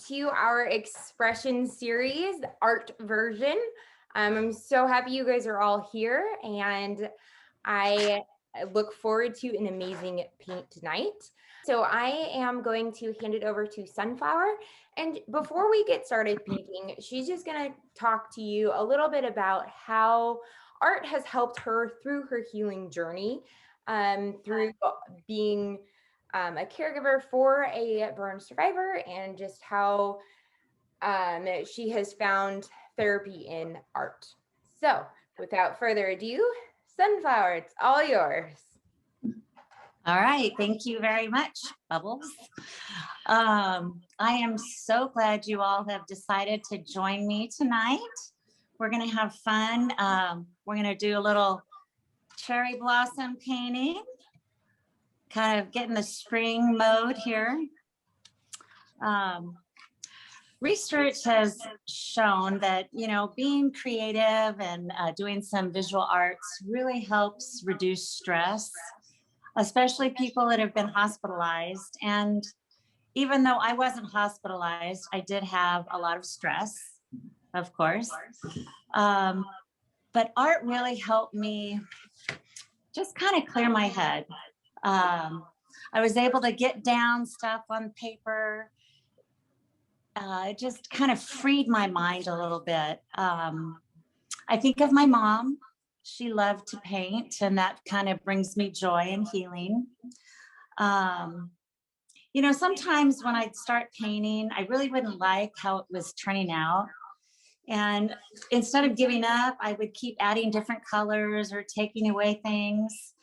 to our expression series, art version. I'm so happy you guys are all here, and I look forward to an amazing paint tonight. So I am going to hand it over to Sunflower. And before we get started painting, she's just going to talk to you a little bit about how art has helped her through her healing journey, through being a caregiver for a burn survivor, and just how she has found therapy in art. So without further ado, Sunflower, it's all yours. All right, thank you very much, Bubbles. I am so glad you all have decided to join me tonight. We're gonna have fun. We're gonna do a little cherry blossom painting, kind of getting the spring mode here. Research has shown that, being creative and doing some visual arts really helps reduce stress, especially people that have been hospitalized. And even though I wasn't hospitalized, I did have a lot of stress, of course. But art really helped me just kind of clear my head. I was able to get down stuff on paper. It just kind of freed my mind a little bit. I think of my mom. She loved to paint, and that kind of brings me joy and healing. Sometimes when I'd start painting, I really wouldn't like how it was turning out. And instead of giving up, I would keep adding different colors or taking away things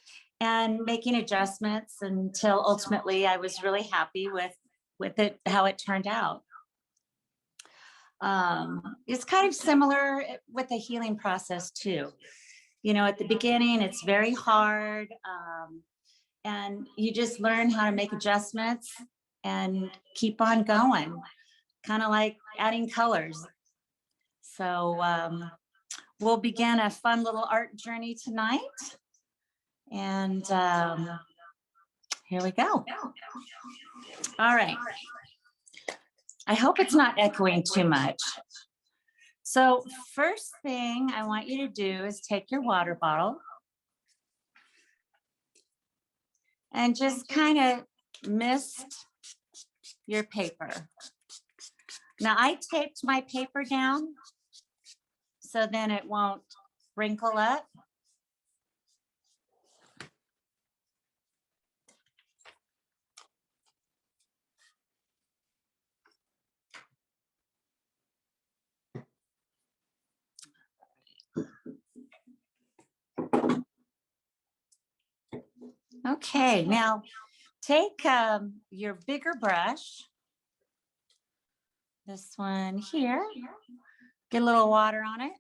and making adjustments until ultimately I was really happy with it, how it turned out. It's kind of similar with the healing process too. At the beginning, it's very hard, and you just learn how to make adjustments and keep on going, kind of like adding colors. So we'll begin a fun little art journey tonight. And here we go. All right. I hope it's not echoing too much. So first thing I want you to do is take your water bottle and just kind of mist your paper. Now I taped my paper down so then it won't wrinkle up. Okay, now take your bigger brush, this one here, get a little water on it.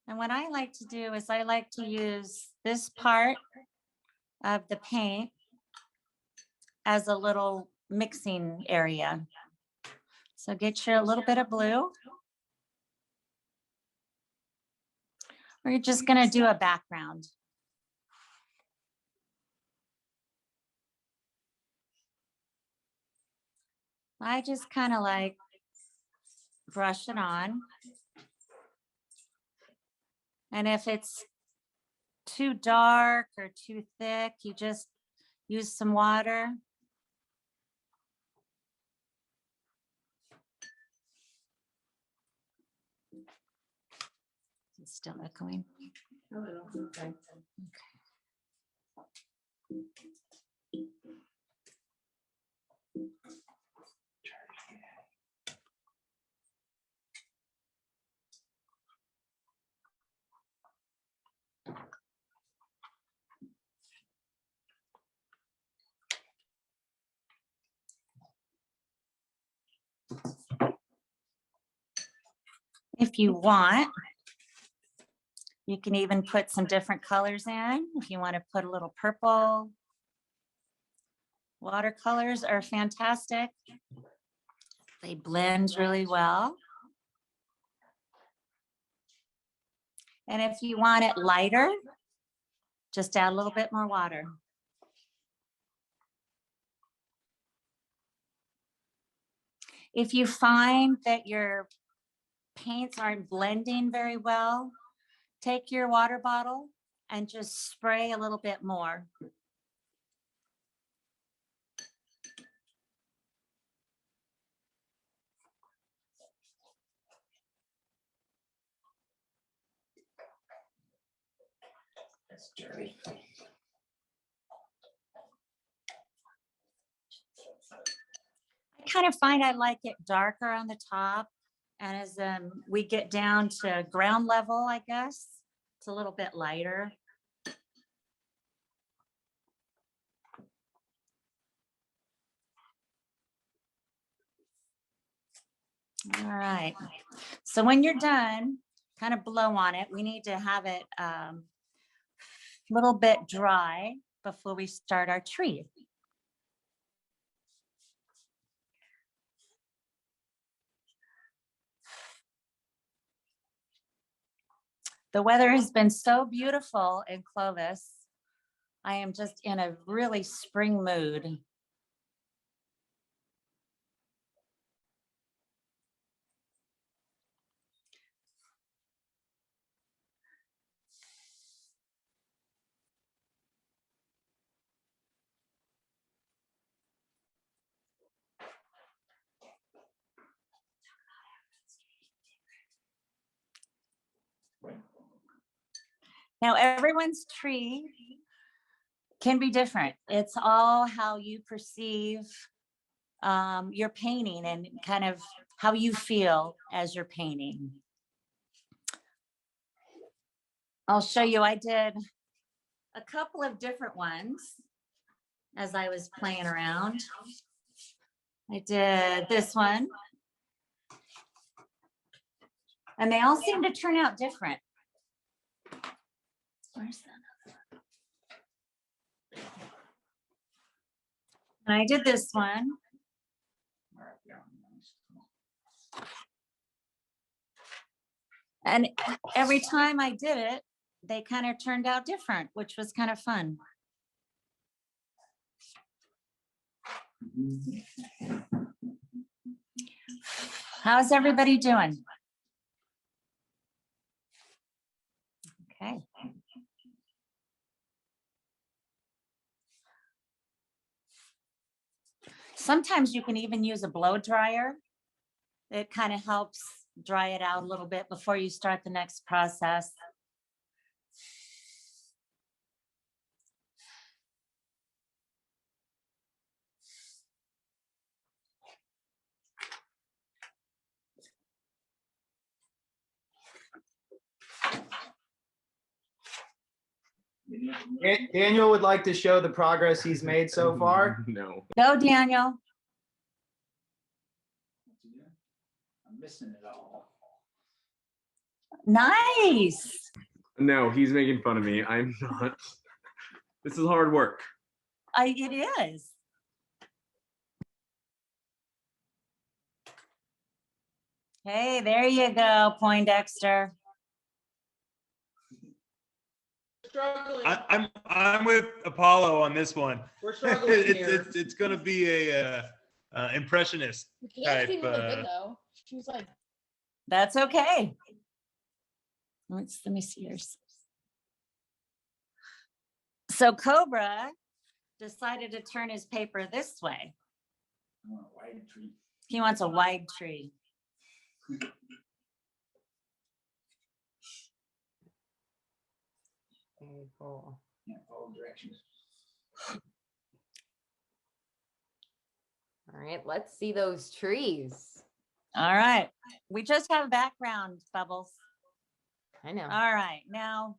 And what I like to do is I like to use this part of the paint as a little mixing area. So get your little bit of blue. We're just going to do a background. I just kind of like brush it on. And if it's too dark or too thick, you just use some water. It's still echoing. A little. Okay. If you want, you can even put some different colors in. If you want to put a little purple, watercolors are fantastic. They blend really well. And if you want it lighter, just add a little bit more water. If you find that your paints aren't blending very well, take your water bottle and just spray a little bit more. That's dirty. I kind of find I like it darker on the top. And as we get down to ground level, I guess, it's a little bit lighter. All right. So when you're done, kind of blow on it. We need to have it a little bit dry before we start our tree. The weather has been so beautiful in Clovis. I am just in a really spring mood. Now, everyone's tree can be different. It's all how you perceive your painting and kind of how you feel as you're painting. I'll show you, I did a couple of different ones as I was playing around. I did this one. And they all seem to turn out different. Where's that? And I did this one. And every time I did it, they kind of turned out different, which was kind of fun. How's everybody doing? Okay. Sometimes you can even use a blow dryer. It kind of helps dry it out a little bit before you start the next process. Daniel would like to show the progress he's made so far. No. Go, Daniel. I'm missing it all. Nice. No, he's making fun of me. I'm not. This is hard work. It is. Hey, there you go, Poindexter. Struggling. I'm with Apollo on this one. We're struggling here. It's gonna be a impressionist Kayla's type. really good though. She was like, That's okay. Let me see yours. So Cobra decided to turn his paper this way. I want a wide tree. He wants a wide tree. Very cool. Yeah, all directions. All right, let's see those trees. All right. We just have background bubbles. I know. All right. Now,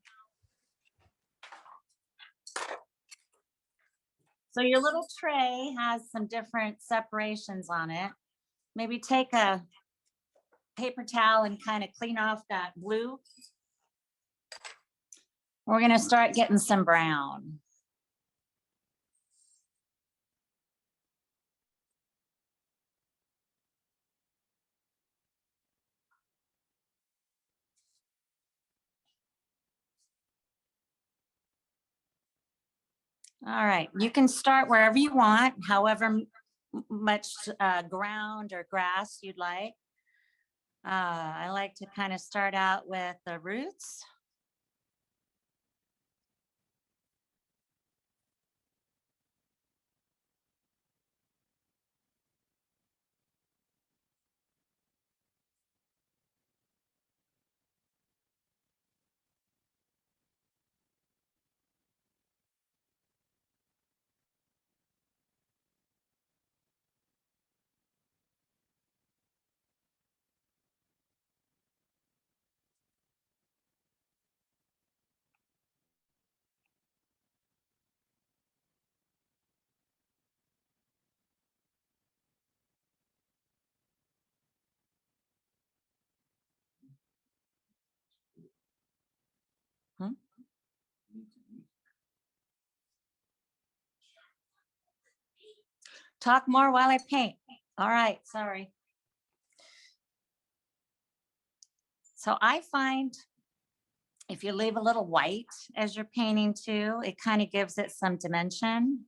so your little tray has some different separations on it. Maybe take a paper towel and kind of clean off that blue. We're going to start getting some brown. All right, you can start wherever you want, however much ground or grass you'd like. I like to kind of start out with the roots. Hmm? Talk more while I paint. All right, sorry. So I find if you leave a little white as you're painting too, it kind of gives it some dimension.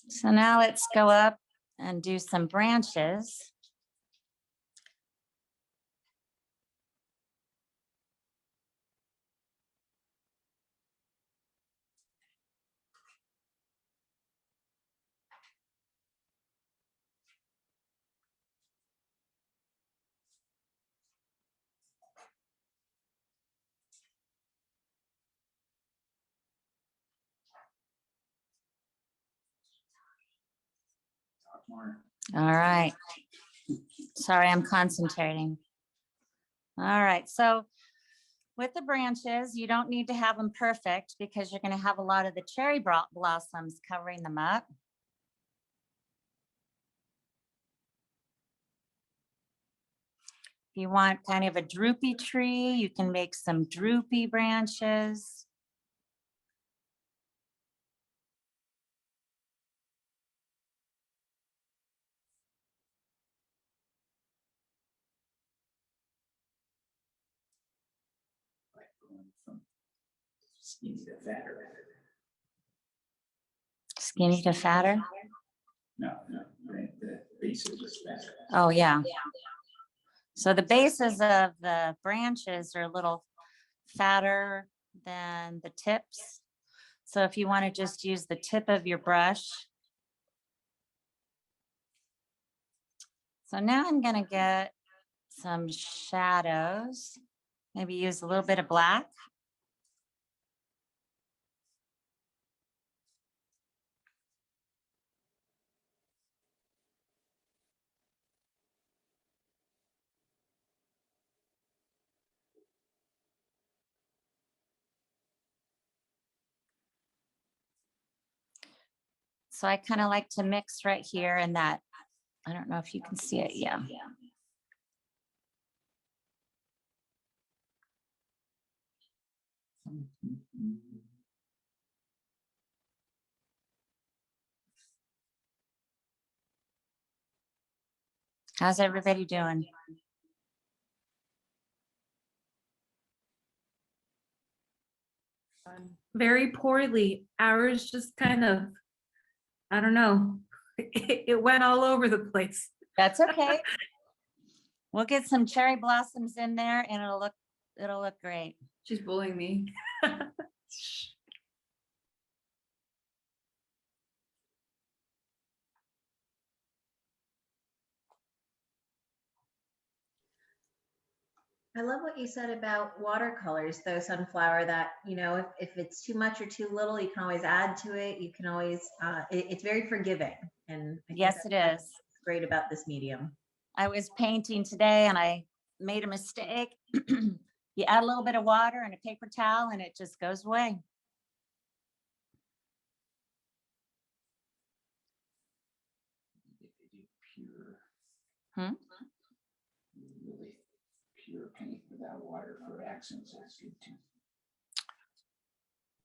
So now let's go up and do some branches. All right. Sorry, I'm concentrating. All right, so with the branches, you don't need to have them perfect because you're going to have a lot of the cherry blossoms covering them up. If you want kind of a droopy tree, you can make some droopy branches. Skinny to fatter. Skinny to fatter? No, the bases is fatter. Oh, yeah. So the bases of the branches are a little fatter than the tips. So if you want to just use the tip of your brush. So now I'm going to get some shadows, maybe use a little bit of black. So I kind of like to mix right here in that, I don't know if you can see it. Yeah. How's everybody doing? Very poorly. Ours just kind of, I don't know, it went all over the place. That's okay. We'll get some cherry blossoms in there and it'll look great. She's bullying me. I love what you said about watercolors, though, Sunflower, that, if it's too much or too little, you can always add to it. You can always, it's very forgiving. And I think Yes, that's it is. what's great about this medium. I was painting today and I made a mistake. You add a little bit of water and a paper towel and it just goes away. If they do pure. Hmm? Really pure paint without water for accents, that's good too.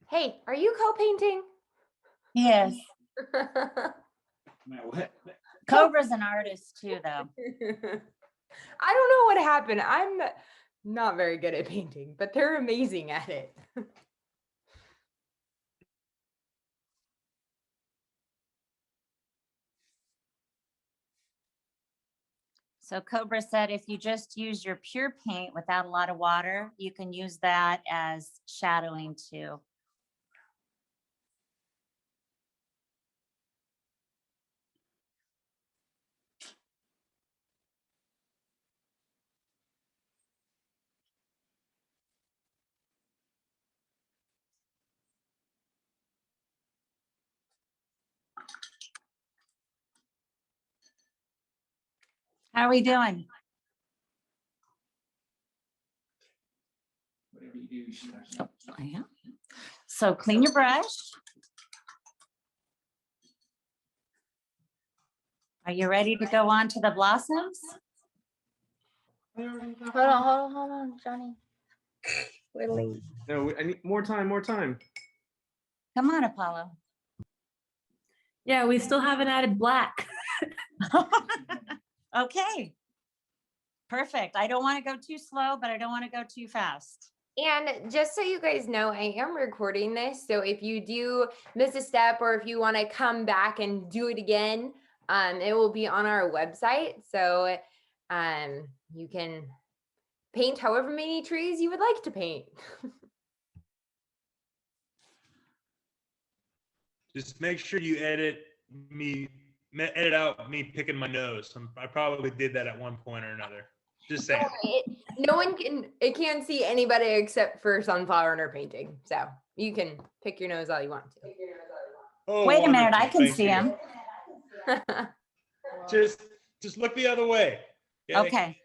Hey, are you co-painting? Yes. Now what? Cobra's an artist too, though. I don't know what happened. I'm not very good at painting, but they're amazing at it. So Cobra said if you just use your pure paint without a lot of water, you can use that as shadowing too. How are we doing? Whatever you do, you should Oh, yeah. So clean your brush. Are you ready to go on to the blossoms? Hold on, Johnny. We're late. No, I need more time, more time. Come on, Apollo. Yeah, we still haven't added black. Okay. Perfect. I don't want to go too slow, but I don't want to go too fast. And just so you guys know, I am recording this. So if you do miss a step or if you want to come back and do it again, it will be on our website. So you can paint however many trees you would like to paint. Just make sure you edit out me picking my nose. I probably did that at one point or another. Just saying. No one can't see anybody except for Sunflower and her painting. So you can pick your nose all you want to. Oh, Wait a minute, wonderful. I can Thank see you. him. Just look the other way. Okay.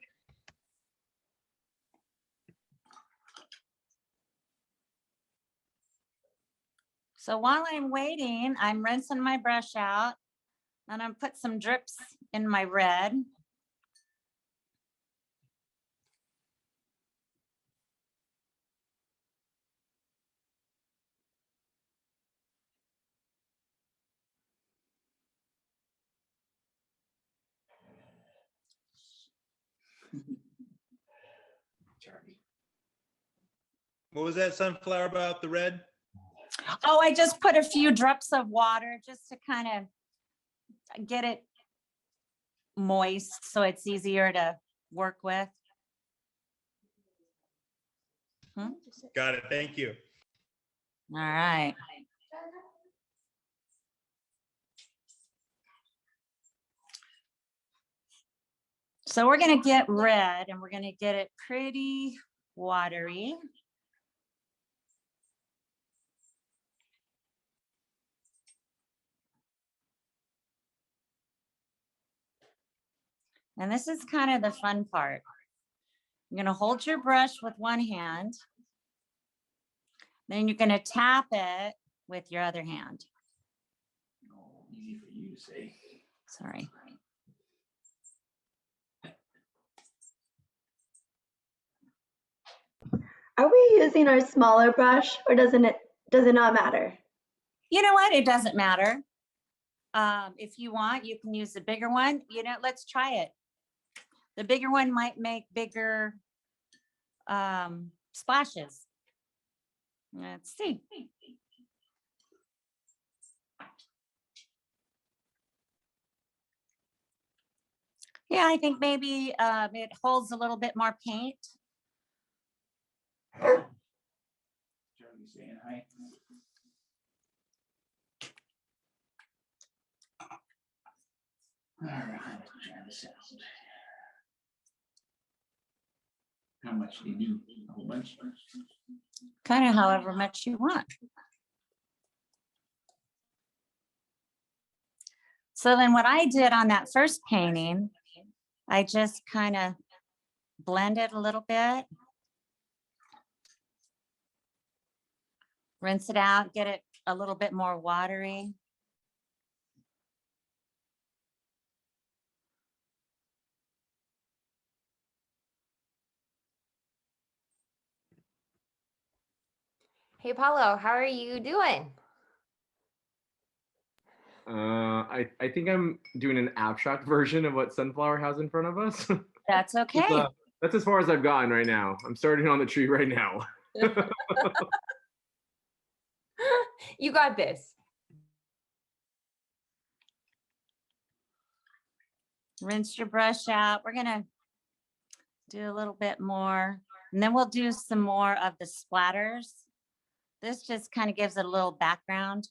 So while I'm waiting, I'm rinsing my brush out and I'm put some drips in my red. Charlie. What was that sunflower about the red? Oh, I just put a few drops of water just to kind of get it moist so it's easier to work with. Got it. Thank you. All right. So we're going to get red and we're going to get it pretty watery. And this is kind of the fun part. You're going to hold your brush with one hand. Then you're going to tap it with your other hand. Oh, easy for you to say. Sorry. Are we using our smaller brush or does it not matter? You know what? It doesn't matter. If you want, you can use the bigger one. Let's try it. The bigger one might make bigger splashes. Let's see. Yeah, I think maybe it holds a little bit more paint. Charlie saying hi. All right, try this out. How much do you do? A whole bunch? Kind of however much you want. So then what I did on that first painting, I just kind of blended a little bit. Rinse it out, get it a little bit more watery. Hey, Paulo, how are you doing? I think I'm doing an abstract version of what Sunflower has in front of us. That's It's, okay. that's as far as I've gotten right now. I'm starting on the tree right now. You got this. Rinse your brush out. We're gonna do a little bit more, and then we'll do some more of the splatters. This just kind of gives it a little background.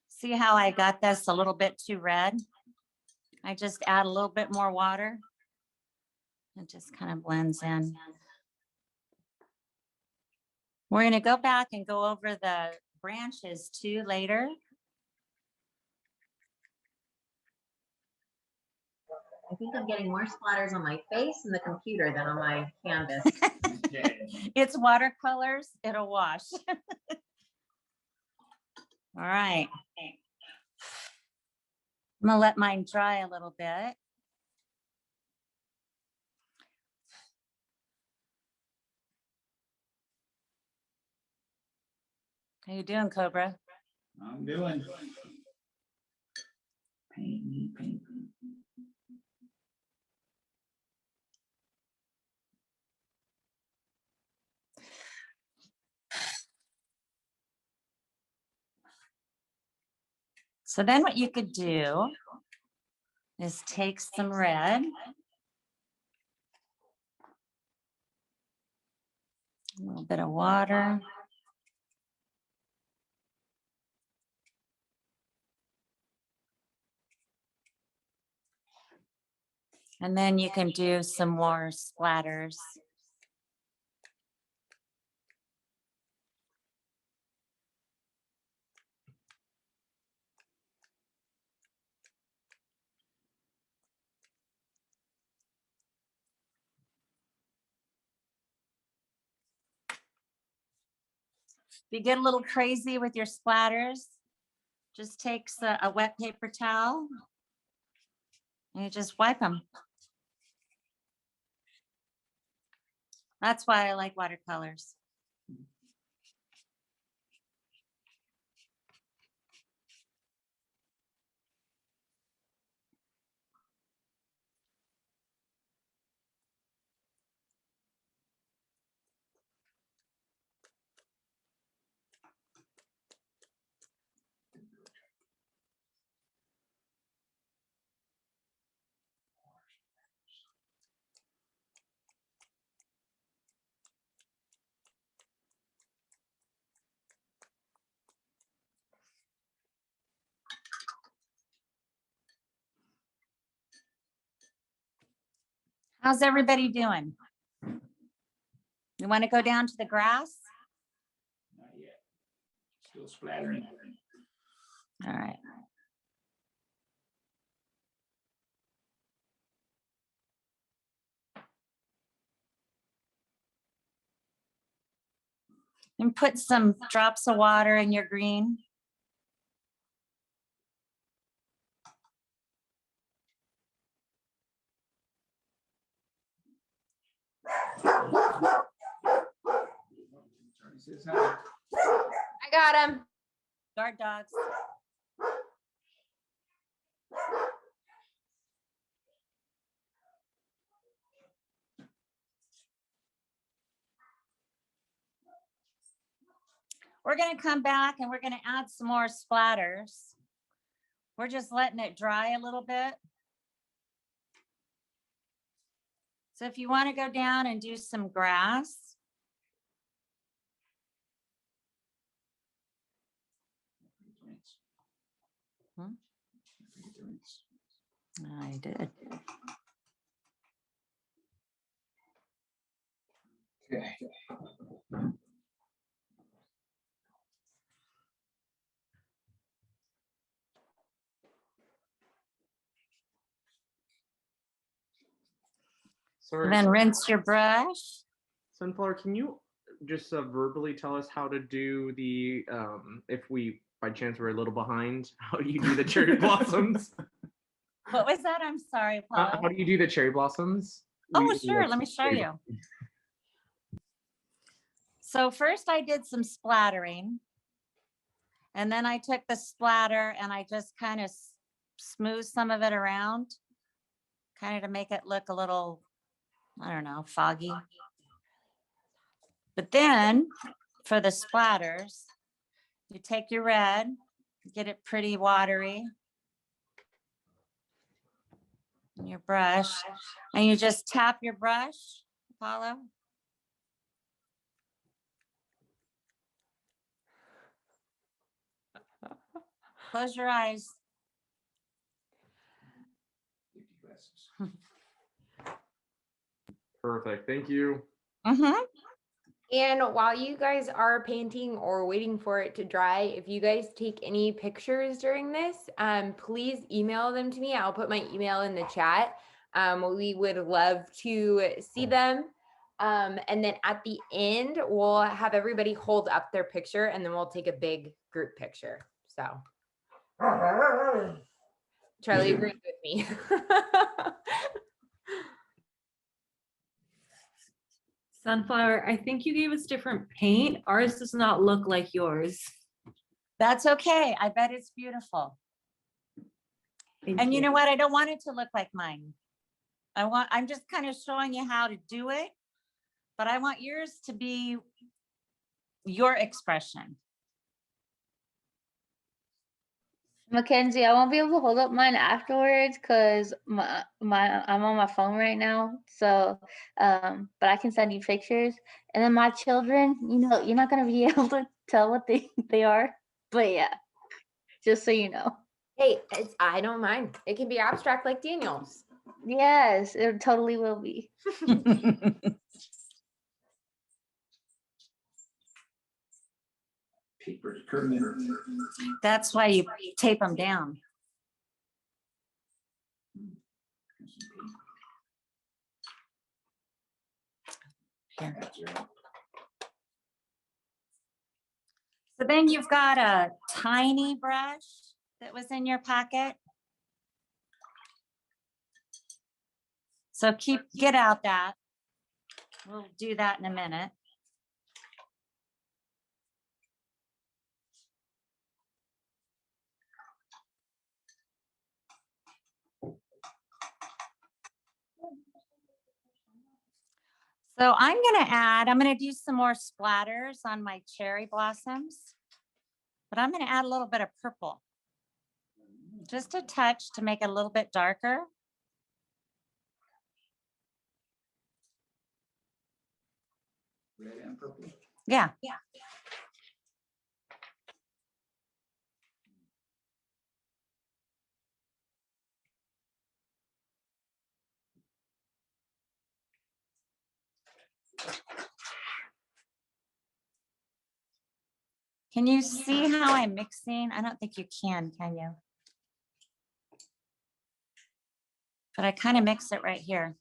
See how I got this a little bit too red? I just add a little bit more water. It just kind of blends in. We're going to go back and go over the branches too later. I think I'm getting more splatters on my face and the computer than on my canvas. It's watercolors, it'll wash. All right. I'm gonna let mine dry a little bit. How you doing, Cobra? I'm doing. Paint me, paint me. So then what you could do is take some red. A little bit of water. And then you can do some more splatters. If you get a little crazy with your splatters, just takes a wet paper towel and you just wipe them. That's why I like watercolors. How's everybody doing? You want to go down to the grass? Not yet. Still splattering. All right. And put some drops of water in your green. I got him. Guard dogs. We're going to come back and we're going to add some more splatters. We're just letting it dry a little bit. So if you want to go down and do some grass. Hmm? I did. Okay. Sorry, And then rinse your brush. Sunflower, can you just verbally tell us how to do the, if we by chance were a little behind, how do you do the cherry blossoms? What was that? I'm sorry, Paula. How do you do the cherry blossoms? Oh, sure. Let me show you. So first I did some splattering. And then I took the splatter and I just kind of smoothed some of it around, kind of to make it look a little, I don't know, foggy. But then for the splatters, you take your red, get it pretty watery, and your brush, and you just tap your brush, Apollo. Close your eyes. Perfect. Thank you. Mm-hmm. And while you guys are painting or waiting for it to dry, if you guys take any pictures during this, please email them to me. I'll put my email in the chat. We would love to see them. And then at the end, we'll have everybody hold up their picture and then we'll take a big group picture. So Charlie agrees with me. Sunflower, I think you gave us different paint. Ours does not look like yours. That's okay. I bet it's beautiful. And you know what? I don't want it to look like mine. I'm just kind of showing you how to do it, but I want yours to be your expression. Mackenzie, I won't be able to hold up mine afterwards because I'm on my phone right now. So, but I can send you pictures. And then my children, you're not gonna be able to tell what they are. But yeah, just so you know. Hey, I don't mind. It can be abstract like Daniel's. Yes, it totally will be. Paper curtain. That's why you tape them down. Here. So then you've got a tiny brush that was in your pocket. So get out that. We'll do that in a minute. So I'm going to do some more splatters on my cherry blossoms, but I'm going to add a little bit of purple, just a touch to make it a little bit darker. Red and purple. Yeah. Can you see how I'm mixing? I don't think you can you? But I kind of mix it right here.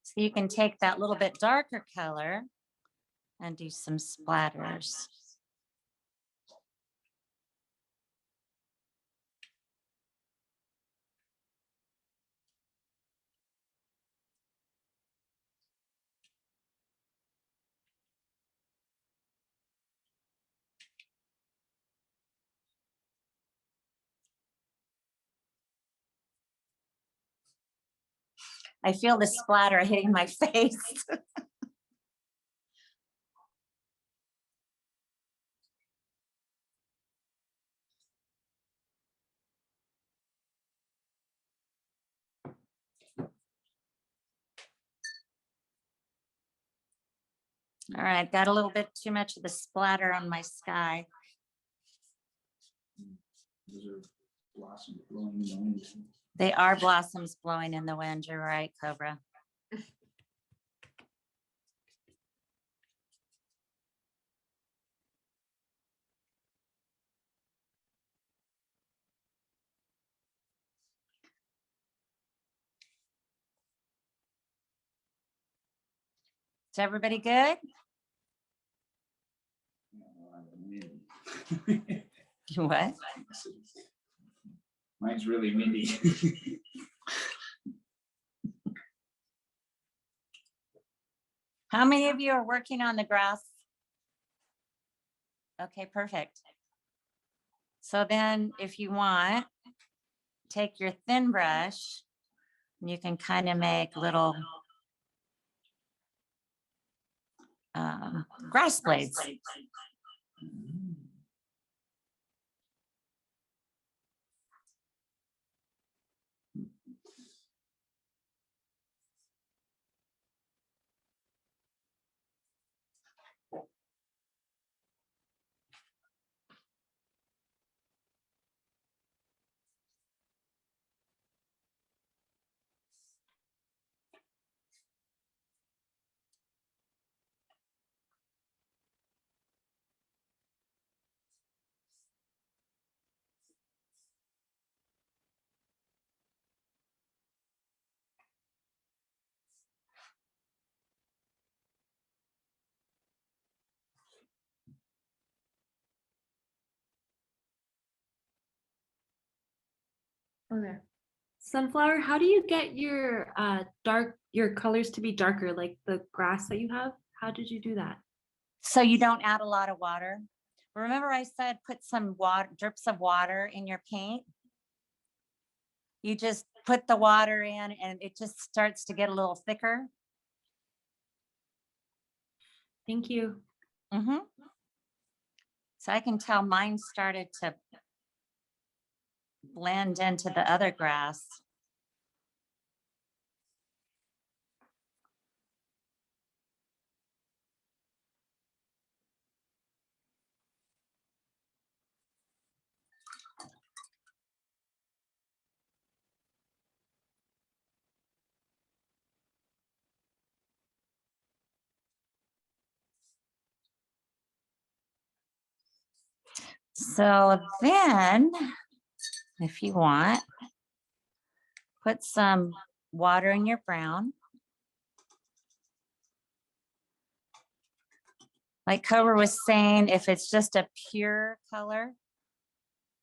So you can take that little bit darker color and do some splatters. I feel the splatter hitting my face. All right, got a little bit too much of the splatter on my sky. Those are blossoms blowing in the wind. They are blossoms blowing in the wind. You're right, Cobra. Is everybody good? What? Mine's really windy. How many of you are working on the grass? Okay, perfect. So then if you want, take your thin brush and you can kind of make little grass blades. Okay. Sunflower, how do you get your your colors to be darker, like the grass that you have? How did you do that? So you don't add a lot of water. Remember I said put some water, drips of water in your paint? You just put the water in and it just starts to get a little thicker. Thank you. So I can tell mine started to blend into the other grass. So then, if you want, put some water in your brown. Like Cobra was saying, if it's just a pure color,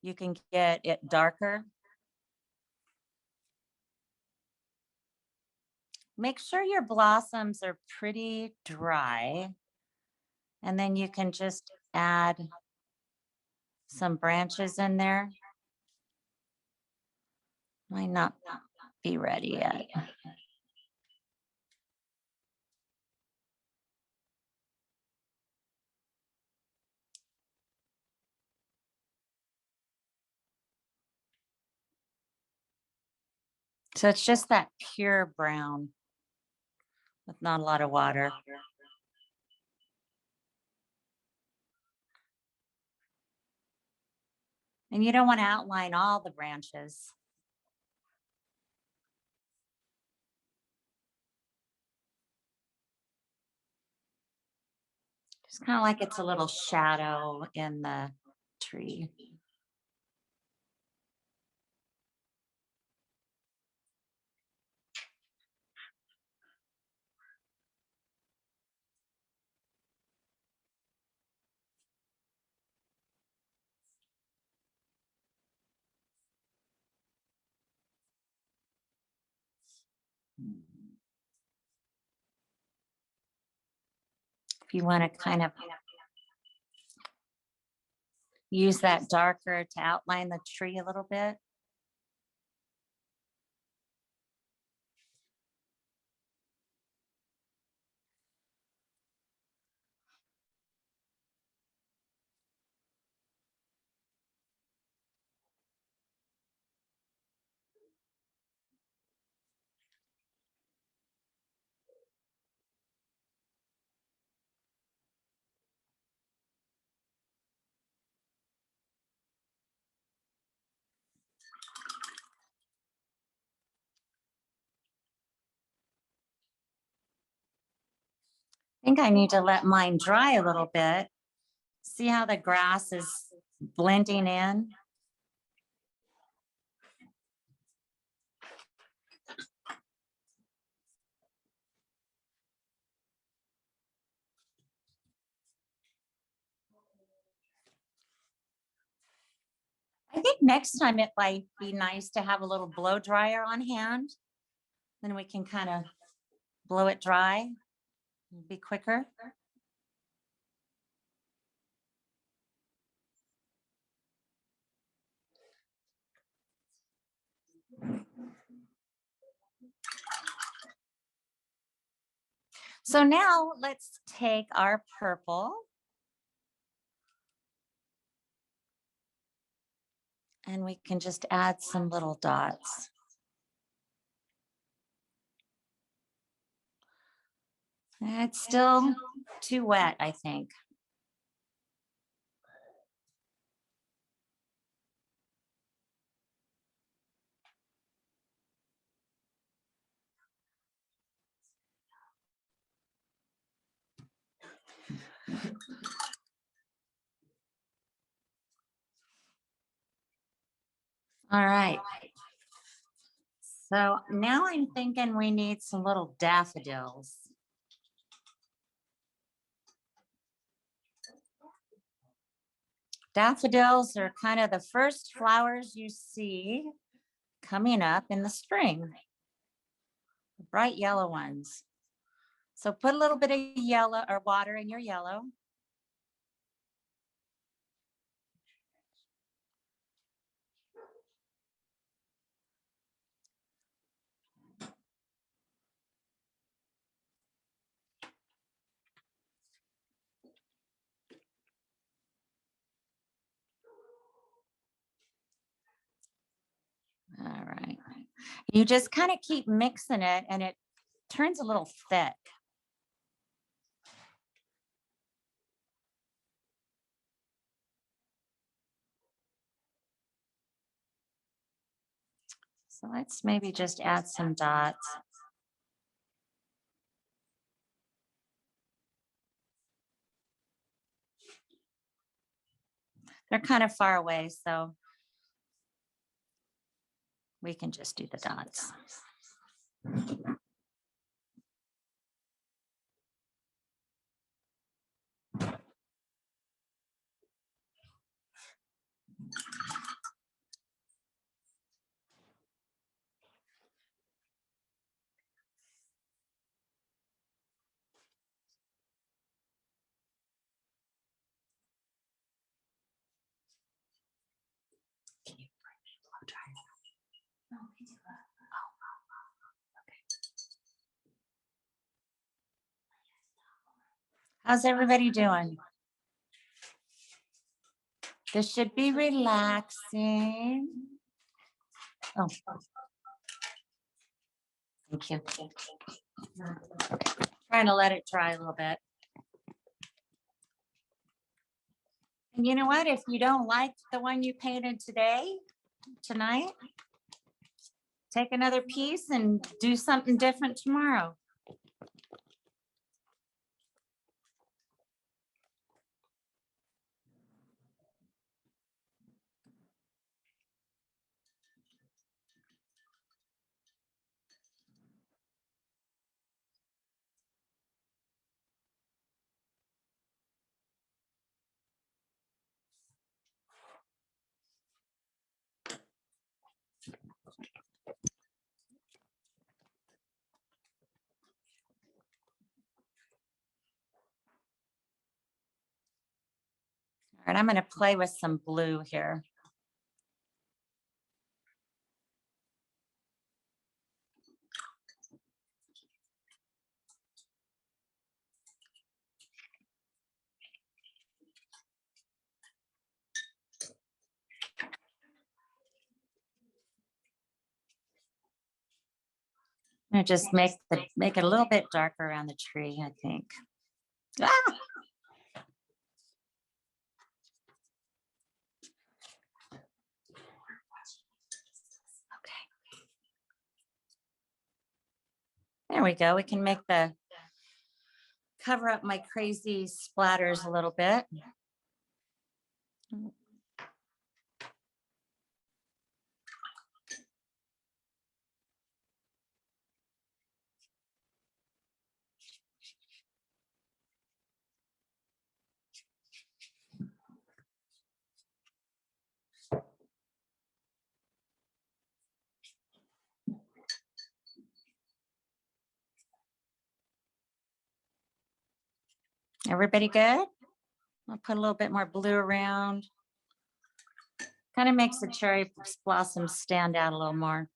you can get it darker. Make sure your blossoms are pretty dry. And then you can just add some branches in there. Might not be ready yet. So it's just that pure brown with not a lot of water. And you don't want to outline all the branches. Just kind of like it's a little shadow in the tree. If you want to kind of use that darker to outline the tree a little bit. I think I need to let mine dry a little bit. See how the grass is blending in? think next time it might be nice to have a little blow dryer on hand. Then we can kind of blow it dry, be quicker. So now let's take our purple and we can just add some little dots. It's still too wet, I think. All right. So now I'm thinking we need some little daffodils. Daffodils are kind of the first flowers you see coming up in the spring, the bright yellow ones. So put a little bit of yellow or water in your yellow. All right. You just kind of keep mixing it and it turns a little thick. So let's maybe just add some dots. They're kind of far away, so we can just do the dots. How's everybody doing? This should be relaxing. Oh, thank you. Trying to let it dry a little bit. And you know what? If you don't like the one you painted tonight, take another piece and do something different tomorrow. All right, I'm going to play with some blue here. And just make it a little bit darker around the tree, I think. Ah! Okay. There we go. We can make the cover up my crazy splatters a little bit. Everybody good? I'll put a little bit more blue around. Kind of makes the cherry blossoms stand out a little more.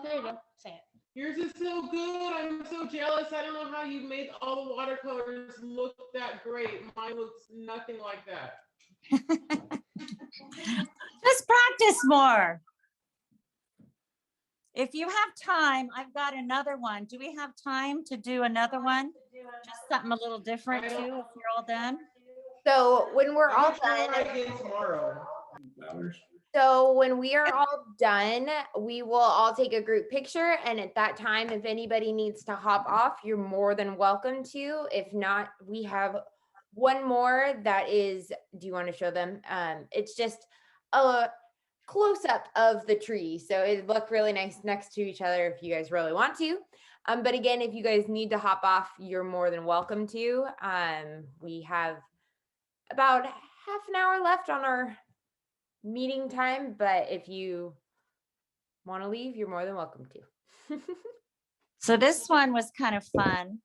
There you go. Say it. Yours is so good. I'm so jealous. I don't know how you made all the watercolors look that great. Mine looks nothing like that. Just practice more. If you have time, I've got another one. Do we have time to do another one? Just something a little different too, if you're all done. So when we're all Try done, again tomorrow. so when we are all done, we will all take a group picture. And at that time, if anybody needs to hop off, you're more than welcome to. If not, we have one more that is, do you want to show them? It's just a close up of the tree. So it look really nice next to each other if you guys really want to. But again, if you guys need to hop off, you're more than welcome to. We have about half an hour left on our meeting time, but if you want to leave, you're more than welcome to. So this one was kind of fun.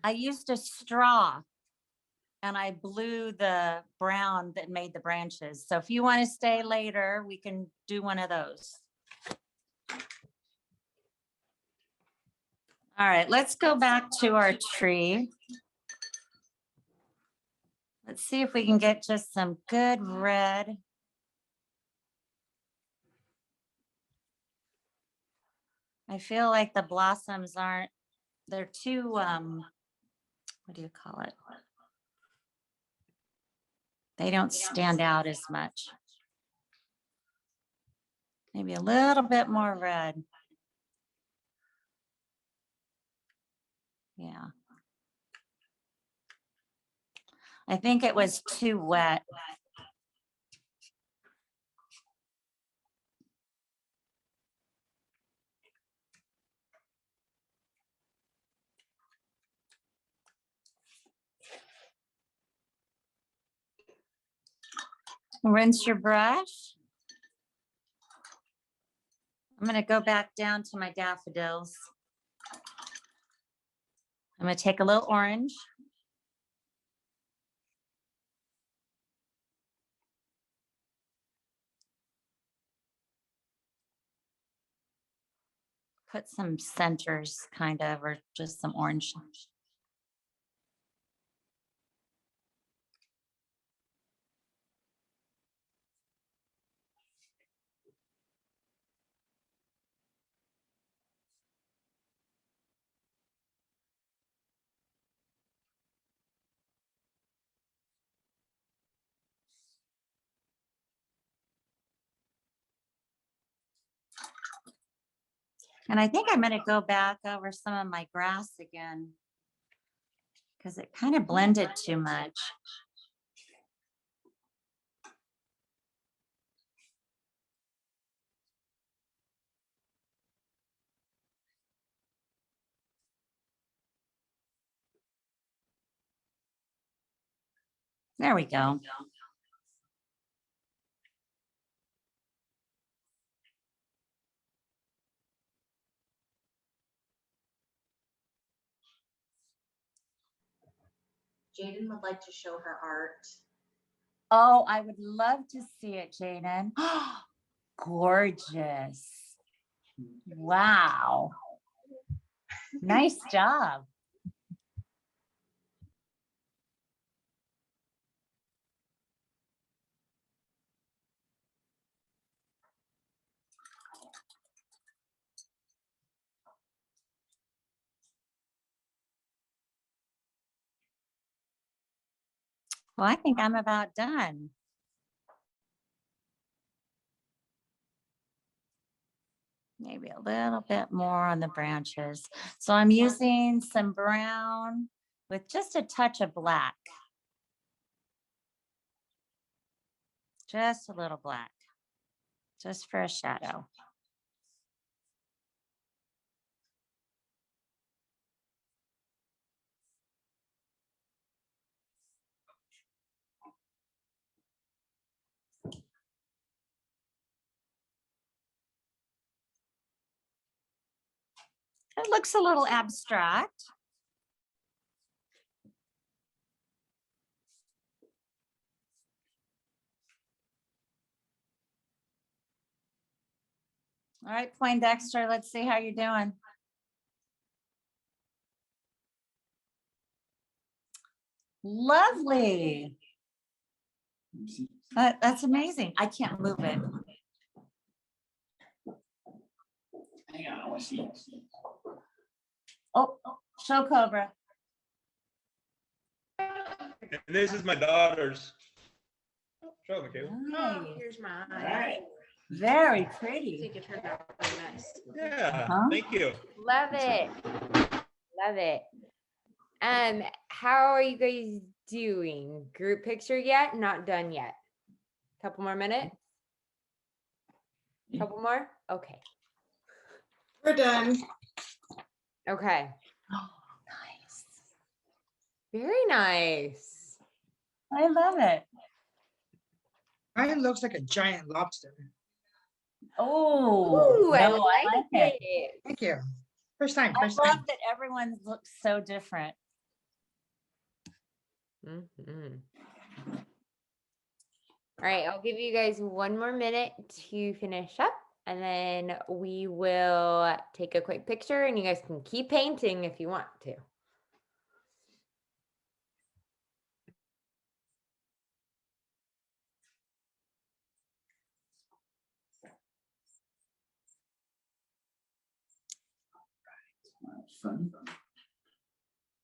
I used a straw and I blew the brown that made the branches. So if you want to stay later, we can do one of those. All right, let's go back to our tree. Let's see if we can get just some good red. I feel like the blossoms aren't, they're too, what do you call it? They don't stand out as much. Maybe a little bit more red. Yeah. I think it was too wet. Rinse your brush. I'm going to go back down to my daffodils. I'm going to take a little orange. Put some centers kind of, or just some orange. And I think I'm going to go back over some of my grass again because it kind of blended too much. There we go. Jaden would like to show her art. Oh, I would love to see it, Jaden. Gorgeous. Wow. Nice job. Well, I think I'm about done. Maybe a little bit more on the branches. So I'm using some brown with just a touch of black. Just a little black, just for a shadow. It looks a little abstract. All right, Poindexter, let's see how you're doing. Lovely. That's amazing. I can't move it. Hang on, I want to see. Oh, show Cobra. And this is my daughter's. Show them, Caleb. Nice. Here's mine. All right. Very I pretty. think it turned out really nice. Yeah, Huh? thank you. Love it. Love it. How are you guys doing? Group picture yet? Not done yet. Couple more minutes? Couple more? Okay. We're done. Okay. Oh, nice. Very nice. I love it. Mine looks like a giant lobster. Oh, Ooh, I no, like it. it. Thank you. First time. I First love time. that everyone looks so different. Mhm. All right, I'll give you guys one more minute to finish up, and then we will take a quick picture, and you guys can keep painting if you want to. Fun.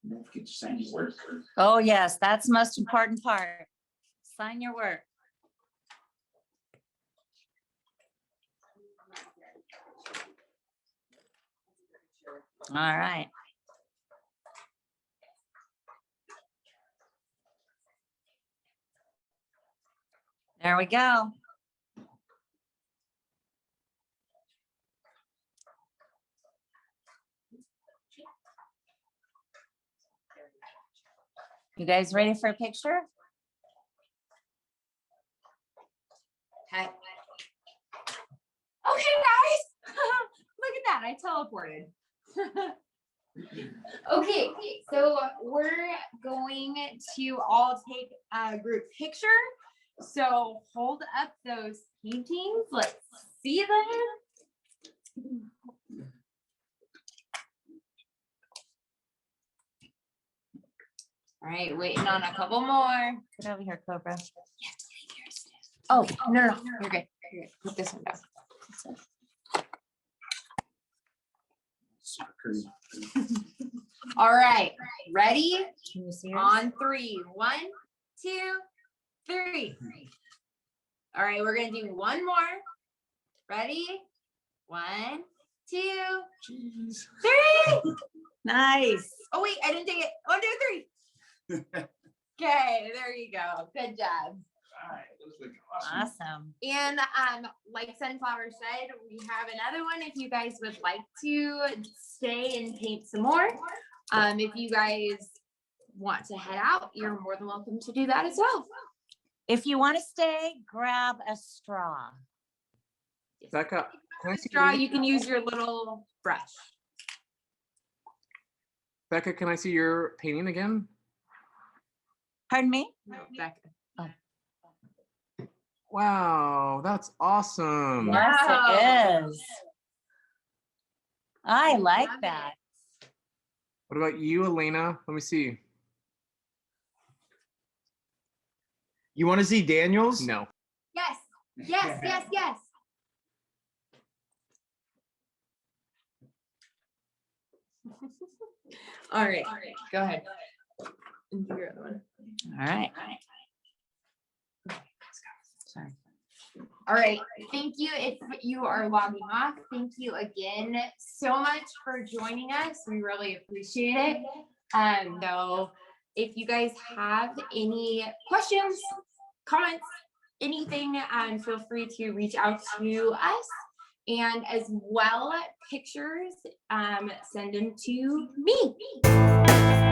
Don't forget to sign your work. Oh, yes, that's the most important part. Sign your work. All right. There we go. You guys ready for a picture? Okay. Okay, guys. Look at that. I teleported. Okay, so we're going to all take a group picture. So hold up those paintings. Let's see them. All right, waiting on a couple more. Get over here, Cobra. Oh, no, you're good. You're good. Put this one down. All right, ready? Can you see yours? On three. 1, 2, 3. All right, we're gonna do one more. Ready? 1, 2, 3. Nice. Oh wait, I didn't take it. 1, 2, 3. Okay, there you go. Good job. All right, those look awesome. Awesome. And like Sunflower said, we have another one if you guys would like to stay and paint some more. If you guys want to head out, you're more than welcome to do that as well. If you want to stay, grab a straw. Becca, can I see Straw, your- you can use your little brush. Becca, can I see your painting again? Pardon me? No, Becca. Wow, that's awesome. Yes, Wow. it is. I like love that. What about you, Elena? Let me see. You want to see Daniel's? No. Yes, yes, yes, yes. All right, go ahead. And do your other one. All right. Sorry. All right, thank you. If you are logging off, thank you again so much for joining us. We really appreciate it. So if you guys have any questions, comments, anything, feel free to reach out to us. And as well, pictures, send them to me.